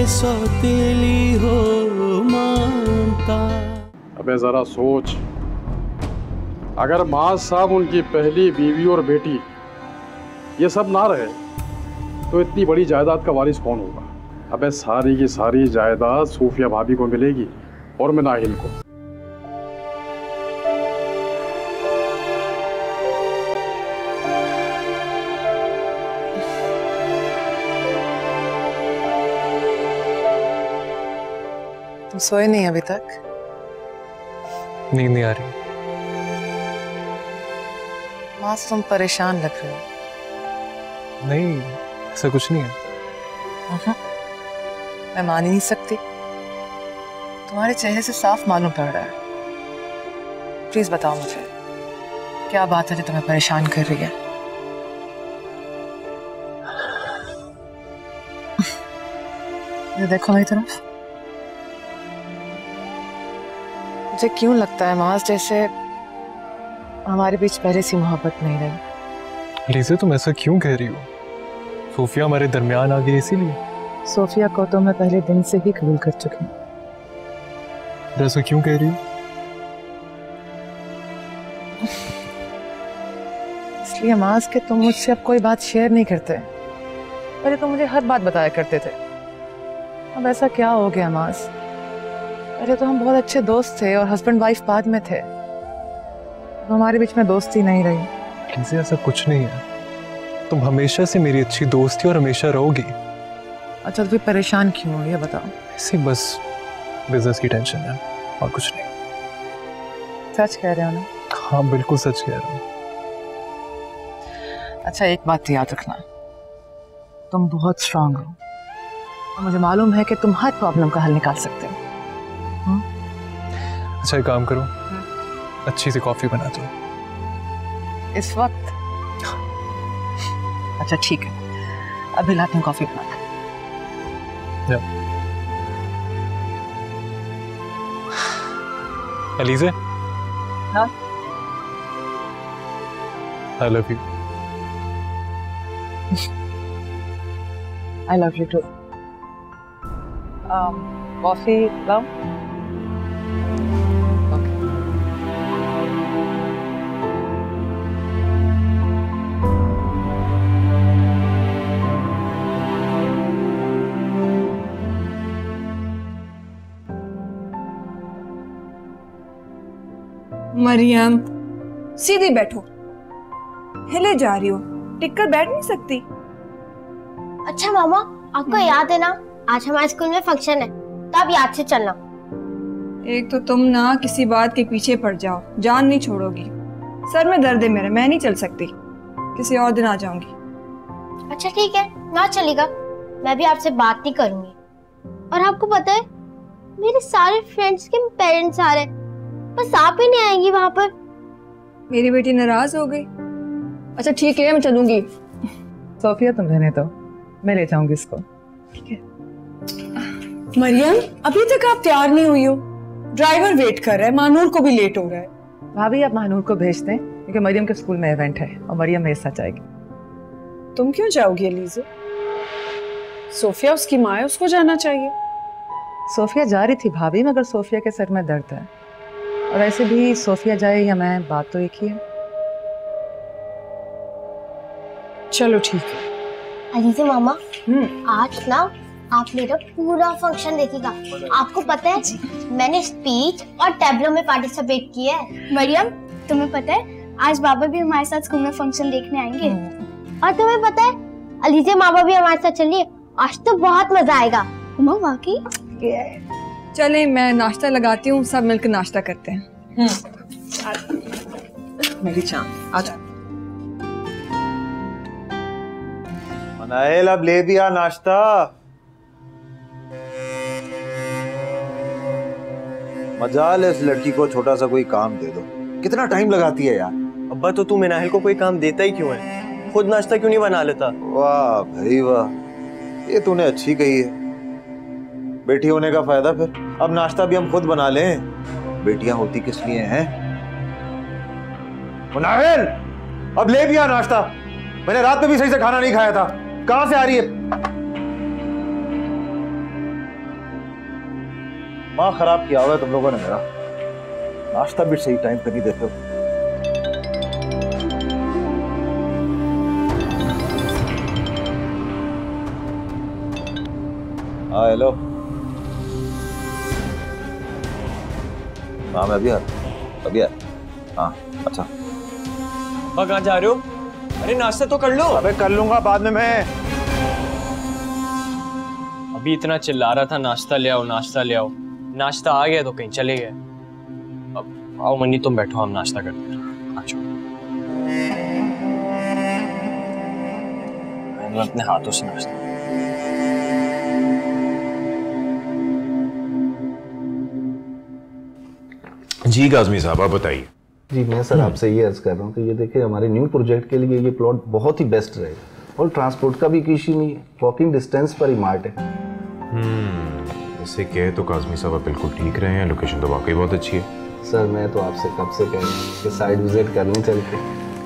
सौतेली हो ममता। अबे जरा सोच, अगर माँ साहब उनकी पहली बीवी और बेटी ये सब ना रहे तो इतनी बड़ी जायदाद का वारिस कौन होगा? अबे सारी की सारी जायदाद सूफिया भाभी को मिलेगी और मिनाहिल को। तुम सोए नहीं अभी तक? नींद नहीं आ रही। मास तुम परेशान लग रहे हो। नहीं, ऐसा कुछ नहीं है। मैं मान ही नहीं सकती, तुम्हारे चेहरे से साफ मालूम पड़ रहा है। प्लीज बताओ मुझे, क्या बात है जो तुम्हें परेशान कर रही है? ये देखो मेरी तरफ। मुझे क्यों लगता है मास जैसे हमारे बीच पहले सी मोहब्बत नहीं रही। लीज़ा, तुम ऐसा क्यों कह रही हो? सोफिया हमारे दरमियान आ गई इसीलिए। सोफिया को तो मैं पहले दिन से ही कबूल कर चुकी हूँ। ऐसा क्यों कह रही हो? इसलिए मास कि तुम मुझसे अब कोई बात शेयर नहीं करते। पहले तो मुझे हर बात बताया करते थे, अब ऐसा क्या हो गया मास? पहले तो हम बहुत अच्छे दोस्त थे और हस्बैंड वाइफ बाद में थे, तो हमारे बीच में दोस्ती नहीं रही। लीज़ा, ऐसा कुछ नहीं है। तुम हमेशा से मेरी अच्छी दोस्त थी और हमेशा रहोगी। अच्छा तो फिर परेशान क्यों हो ये बताओ? ऐसे बस बिजनेस की टेंशन है और कुछ नहीं। सच कह रहे हो ना? हाँ बिल्कुल सच कह रहा हूँ। अच्छा एक बात याद रखना, तुम बहुत स्ट्रांग हो और मुझे मालूम है कि तुम हर प्रॉब्लम का हल निकाल सकते हो। अच्छा एक काम करो, अच्छी सी कॉफी बना दो इस वक्त? अच्छा ठीक है, अभी लाती हूँ कॉफी बना। अलीज़ा, हाँ? I love you. I love you too. Coffee, love? Okay. Maryam, सीधी बैठो। हिले जा रही हो, टिककर बैठ नहीं सकती। अच्छा मामा, आपको याद है ना आज हमारे स्कूल में फंक्शन है, तो आप याद से चलना। एक तो तुम ना किसी बात के पीछे पड़ जाओ, जान नहीं छोड़ोगी। सर में दर्द है मेरा, मैं नहीं चल सकती, किसी और दिन आ जाऊंगी। अच्छा ठीक है, ना चलेगा, मैं भी आपसे बात नहीं करूंगी। और आपको पता है मेरे सारे फ्रेंड्स के पेरेंट्स आ रहे हैं, बस आप ही नहीं आएंगी वहां पर। मेरी बेटी नाराज हो गई। अच्छा ठीक है, मैं चलूंगी। सोफिया तुम रहने दो, मैं ले जाऊंगी इसको। ठीक है। मरियम, अभी तक आप तैयार नहीं हुई हो, ड्राइवर वेट कर रहा है, मानूर को भी लेट हो रहा है। भाभी आप मानूर को भेज दें, क्योंकि मरियम के स्कूल में इवेंट है और मरियम मेरे साथ जाएगी। तुम क्यों जाओगी अलीज़ा? सोफिया उसकी माँ है, उसको जाना चाहिए। सोफिया जा रही थी भाभी, मगर सोफिया के सर में दर्द है, और ऐसे भी सोफिया जाए या मैं, बात तो एक ही है। चलो ठीक है। अलीज़ा मामा, आज ना आप मेरा पूरा फंक्शन देखेगा। आपको पता है मैंने स्पीच और टैबलो में पार्टिसिपेट किया है। मरियम, तुम्हें पता है आज बाबा भी हमारे साथ स्कूल में फंक्शन देखने आएंगे। और तुम्हें पता है अलीज़ा मामा भी हमारे साथ चलिए, आज तो बहुत मजा आएगा। वाकई? चले मैं नाश्ता लगाती हूँ, सब मिलकर नाश्ता करते हैं। मेरी चांद आ जाओ। मनाइल, अब ले दिया नाश्ता। मजाल है इस लड़की को छोटा सा कोई काम दे दो, कितना टाइम लगाती है यार। अब्बा तो तू मिनाहिल को कोई काम देता ही क्यों है? खुद नाश्ता क्यों नहीं बना लेता? वाह भाई वाह, ये तूने अच्छी कही है। बेटी होने का फायदा फिर, अब नाश्ता भी हम खुद बना लें। बेटियां होती किस लिए हैं? मुनाहिल, अब ले दिया नाश्ता। मैंने रात में भी सही से खाना नहीं खाया था, कहां से आ रही है? दिमाग खराब किया हुआ है तुम लोगों ने मेरा। नाश्ता भी सही टाइम पे नहीं देते हो। हाँ हेलो। हाँ मैं अभी आ। हाँ अच्छा। कहाँ जा रहे हो? अरे नाश्ता तो कर लो। अबे कर लूंगा बाद में मैं। अभी इतना चिल्ला रहा था नाश्ता ले आओ, नाश्ता ले आओ। नाश्ता आ गया तो कहीं चले गए। अब आओ मनी तुम बैठो, हम नाश्ता करते हैं। अच्छा मैंने अपने हाथों से नाश्ता। जी काज़मी साहब आप बताइए। जी मैं सर आपसे ये अर्ज कर रहा हूँ कि ये देखिए हमारे न्यू प्रोजेक्ट के लिए ये प्लॉट बहुत ही बेस्ट रहेगा और ट्रांसपोर्ट का भी इशू नहीं है, वॉकिंग डिस्टेंस पर ही मार्ट है। इससे कहे तो काज़मी साहब आप बिल्कुल ठीक रहे हैं, लोकेशन तो वाकई बहुत अच्छी है। सर मैं तो आपसे कब से कह रहा हूँ कि साइड विजिट करनी चलती।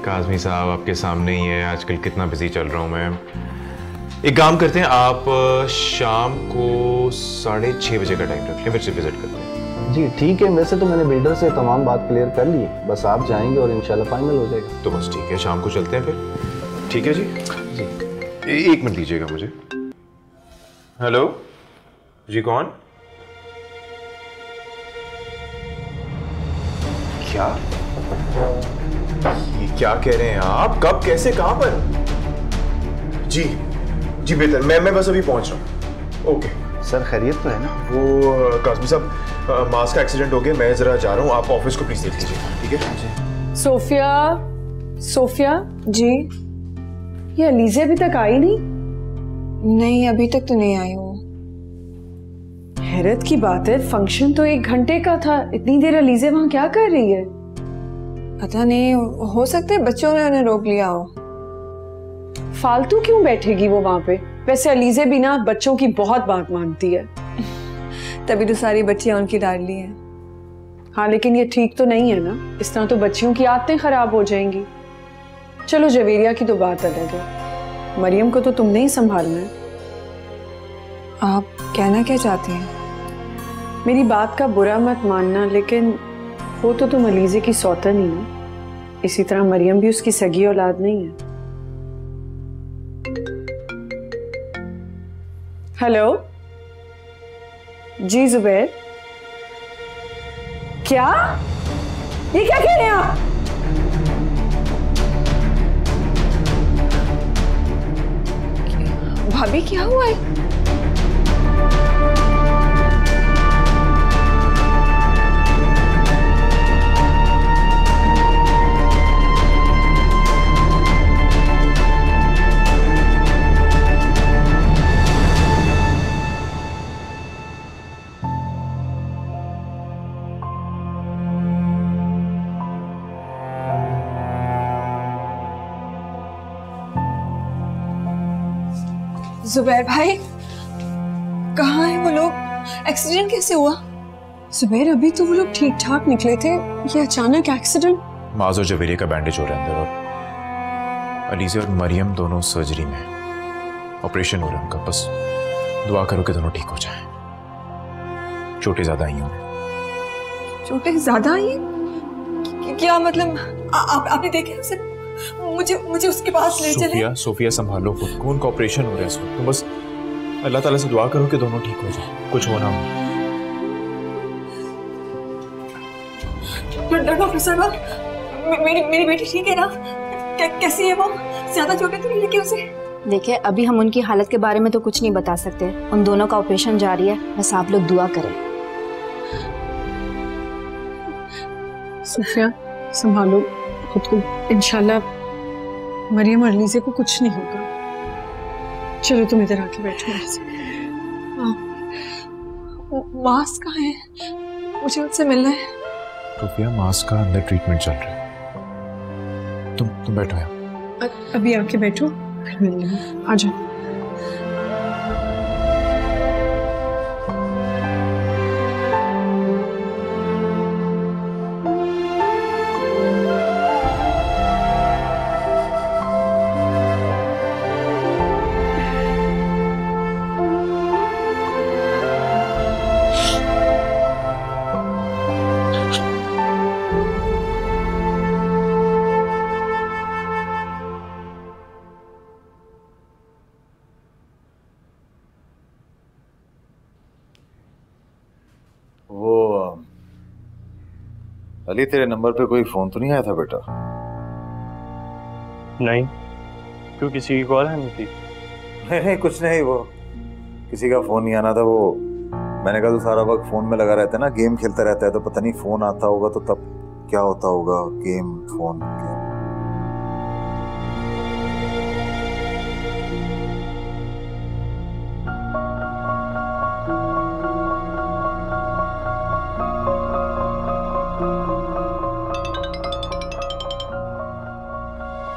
काज़मी साहब आपके सामने ही है, आजकल कितना बिजी चल रहा हूँ मैं। एक काम करते हैं, आप शाम को 6:30 बजे का टाइम रख लें, फिर से विजिट करते हैं। जी ठीक है, वैसे तो मैंने बिल्डर से तमाम बात क्लियर कर ली है, बस आप जाएंगे और इंशाल्लाह फाइनल हो जाएगा। तो बस ठीक है, शाम को चलते हैं फिर। ठीक है जी। एक मिनट दीजिएगा मुझे। हेलो जी, कौन? क्या ये क्या कह रहे हैं आप? कब, कैसे, कहां पर? जी जी बेहतर, मैं बस अभी पहुंच रहा हूँ। ओके सर खैरियत तो है ना? वो काज़मी साहब मास का एक्सीडेंट हो गया, मैं जरा जा रहा हूँ, आप ऑफिस को प्लीज देख लीजिए। ठीक है सोफिया जी, ये अलीज़ा अभी तक आई नहीं? नहीं अभी तक तो नहीं आई वो। हैरत की बात है, फंक्शन तो 1 घंटे का था, इतनी देर अलीज़ा वहां क्या कर रही है? पता नहीं, हो सकता है बच्चों ने उन्हें रोक लिया हो। फालतू क्यों बैठेगी वो वहां पे? वैसे अलीज़ा भी ना बच्चों की बहुत बात मानती है। तभी तो सारी बच्चियां उनकी लाडली हैं। हाँ लेकिन ये ठीक तो नहीं है ना, इस तरह तो बच्चियों की आदतें खराब हो जाएंगी। चलो जवेरिया की तो बात अलग है, मरियम को तो तुमने ही संभालना है। आप कहना क्या चाहती हैं? मेरी बात का बुरा मत मानना, लेकिन हो तो तुम अलीज़ा की सौतन ही ना, इसी तरह मरियम भी उसकी सगी औलाद नहीं है। हेलो जी जुबैर, क्या ये क्या कह रहे हैं आप? भाभी क्या हुआ है? जुबैर भाई कहाँ हैं वो लोग? एक्सीडेंट कैसे हुआ? जुबैर अभी तो वो लोग ठीक ठाक निकले थे, ये अचानक एक्सीडेंट। माज और जवेरिया का बैंडेज हो रहा है अंदर, और अलीज़ा और मरियम दोनों सर्जरी में, ऑपरेशन हो रहा है उनका। बस दुआ करो कि दोनों ठीक हो जाएं। चोटें ज्यादा आई हैं। चोटें ज्यादा आई हैं? क्या मतलब? आपने देखे उसे? मुझे उसके पास ले चले। सोफिया संभालो खुद को, उनका ऑपरेशन हो रहा है इस वक्त। तो बस अल्लाह ताला से दुआ करो कि दोनों ठीक हो जाए, कुछ हो ना हो। डॉक्टर साहब, मेरी बेटी ठीक है ना? कैसी है वो? ज्यादा चोटें तो नहीं लगी उसे? देखिए अभी हम उनकी हालत के बारे में तो कुछ नहीं बता सकते, उन दोनों का ऑपरेशन जारी है, बस आप लोग दुआ करें। सोफिया संभालो खुद को, इंशाल्लाह मरियम और अलीज़ा को कुछ नहीं होगा। चलो तुम इधर आके बैठो। मास कहाँ है? मुझे उनसे मिलना है। सोफिया मास का अंदर ट्रीटमेंट चल रहा है, तुम बैठो यहाँ। अभी आके बैठो, फिर मिल लेंगे। आ जाओ। अली तेरे नंबर पे कोई फोन तो नहीं आया था बेटा? नहीं, क्यों किसी की कॉल आनी थी? नहीं कुछ नहीं, वो किसी का फोन नहीं आना था। वो मैंने कहा तो सारा वक्त फोन में लगा रहता है ना, गेम खेलता रहता है, तो पता नहीं फोन आता होगा तो तब क्या होता होगा। Game phone game.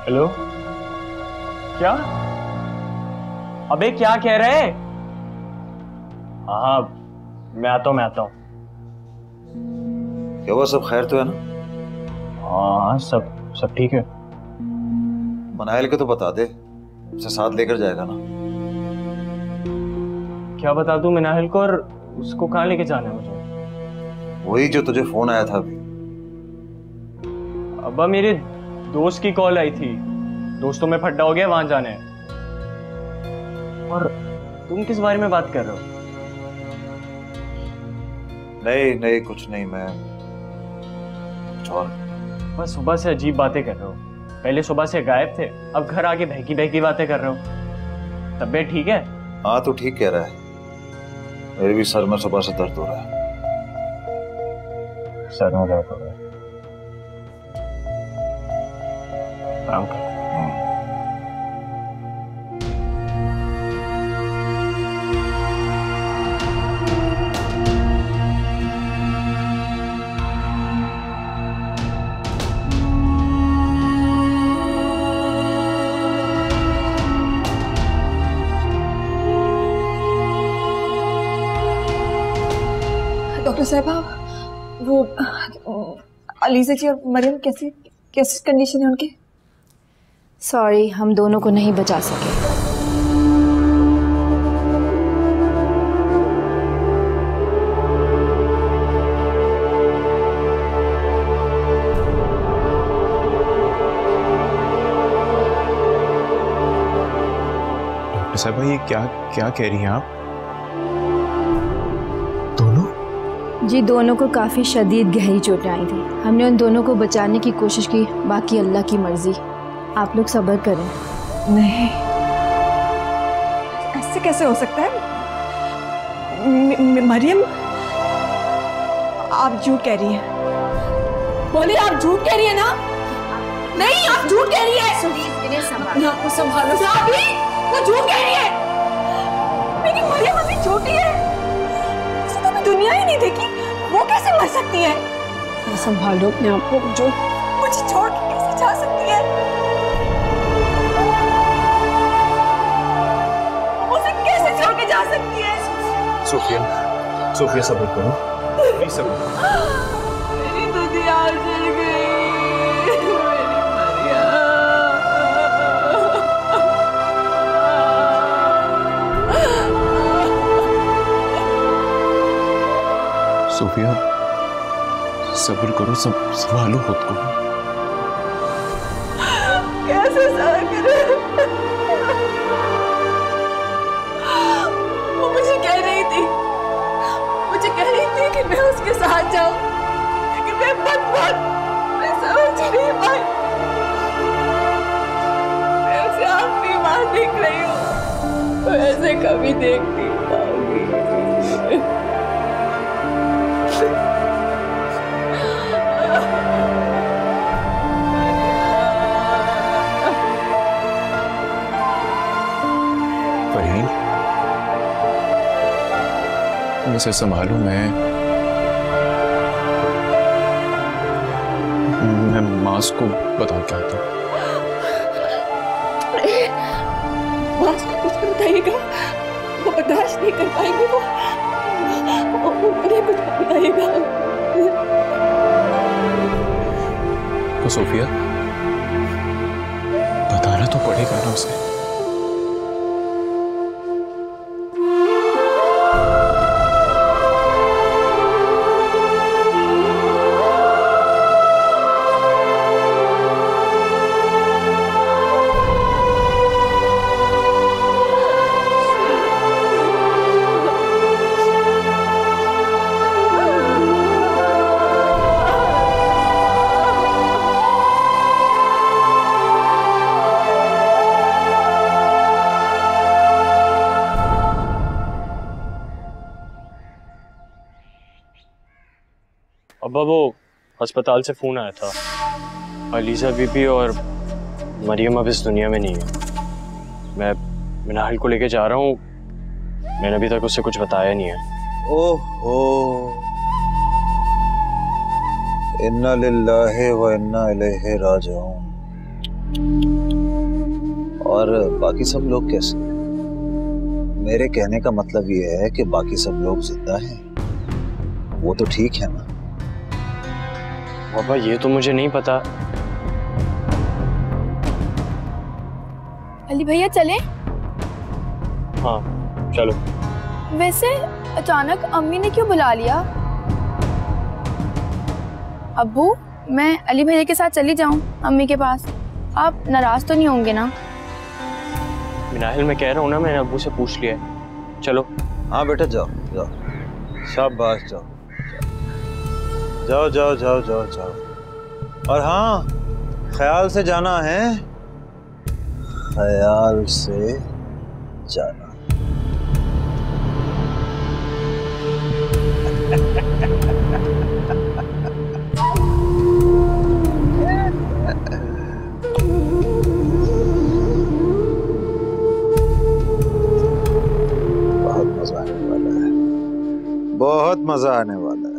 हेलो, क्या? अबे क्या कह रहे? हाँ, मैं आता हूँ। क्या हुआ, सब खैर तो है ना? हाँ, सब ठीक है। मनाइल को तो बता दे, उसे साथ लेकर जाएगा ना। क्या बता दूं मनाइल को, और उसको कहाँ लेके जाना है मुझे? वही जो तुझे फोन आया था अभी। अब्बा मेरे दोस्त की कॉल आई थी, दोस्तों में फड्डा हो गया, वहां जाने है। और तुम किस बारे में बात कर रहे हो? नहीं कुछ नहीं, मैं कुछ और। बस सुबह से अजीब बातें कर रहे हो। पहले सुबह से गायब थे, अब घर आके बहकी बहकी बातें कर रहे हो। तबीयत ठीक है? हाँ तू ठीक कह रहा है, मेरे भी सर में सुबह से दर्द हो रहा है। सर में दर्द हो रहा है? आराम कर। डॉक्टर साहब, वो अलीजा जी और मरियम कैसी कंडीशन है उनकी? सॉरी, हम दोनों को नहीं बचा सके। डॉक्टर साहब ये क्या क्या कह रही हैं आप? जी, दोनों को काफ़ी शदीद गहरी चोटें आई थी। हमने उन दोनों को बचाने की कोशिश की, बाकी अल्लाह की मर्जी। आप लोग सब्र करें। नहीं, ऐसे कैसे हो सकता है? मरियम, आप झूठ कह रही हैं। बोले आप झूठ कह रही है ना? नहीं, आप झूठ कह रही है। आपको संभालो। वो झूठ कह रही है। मेरी मरियम अभी छोटी है, उसे तो मैं दुनिया ही नहीं देखी, वो कैसे मर सकती है? संभालो अपने आप को, जो मुझे छोड़ के कैसे जा सकती है? उसे कैसे छोड़ के जा सकती है? सोफिया सब्र करो, प्लीज सब्र करो। मेरी दुनिया जल गई, मेरी मरियम। सोफिया सब्र करो, संभालो खुद को। कैसे सब्र करूं? वो मुझे कह रही थी कि मैं उसके साथ जाऊं, लेकिन मैं समझ नहीं पाई। मैं उसे आखिरी बार देख रही हूँ, तो ऐसे कभी देख नहीं पाऊंगी। फरीन, तुम इसे संभालो, मैं मास को बता के आता हूँ। मास को कुछ बताइएगा, वो बर्दाश्त नहीं कर पाएंगे। वो उन्हें कुछ बताइएगा। तो सोफिया बताना तो पड़ेगा ना उसे। अब्बा वो अस्पताल से फ़ोन आया था, अलीज़ा बीबी और मरियम अब इस दुनिया में नहीं है। मैं मिनाहिल को लेके जा रहा हूँ, मैंने अभी तक उससे कुछ बताया नहीं है। ओहो, इन्ना लिल्लाहि व इन्ना इलैहि राजिऊन। और बाकी सब लोग कैसे हैं? मेरे कहने का मतलब ये है कि बाकी सब लोग जिंदा हैं, वो तो ठीक है ना? बाबा ये तो मुझे नहीं पता। अली भैया चले? हाँ चलो। वैसे अचानक अम्मी ने क्यों बुला लिया? अब्बू, मैं अली भैया के साथ चली जाऊं अम्मी के पास? आप नाराज तो नहीं होंगे ना? मिनाहिल मैं कह रहा हूँ ना, मैंने अब्बू से पूछ लिया है। चलो। हाँ बेटा जाओ जाओ, शाबाश जाओ जाओ जाओ जाओ जाओ जाओ। और हाँ, ख्याल से जाना है, ख्याल से जाना। बहुत मजा आने वाला है, बहुत मजा आने वाला है।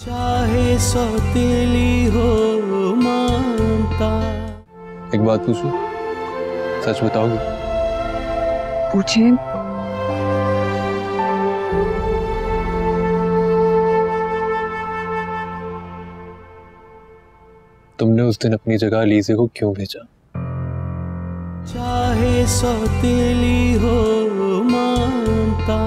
चाहे सौतेली हो मानता। एक बात पूछूं, सच बताओगी? पूछिए। तुमने उस दिन अपनी जगह अलीज़े को क्यों भेजा? चाहे सौतेली हो मानता।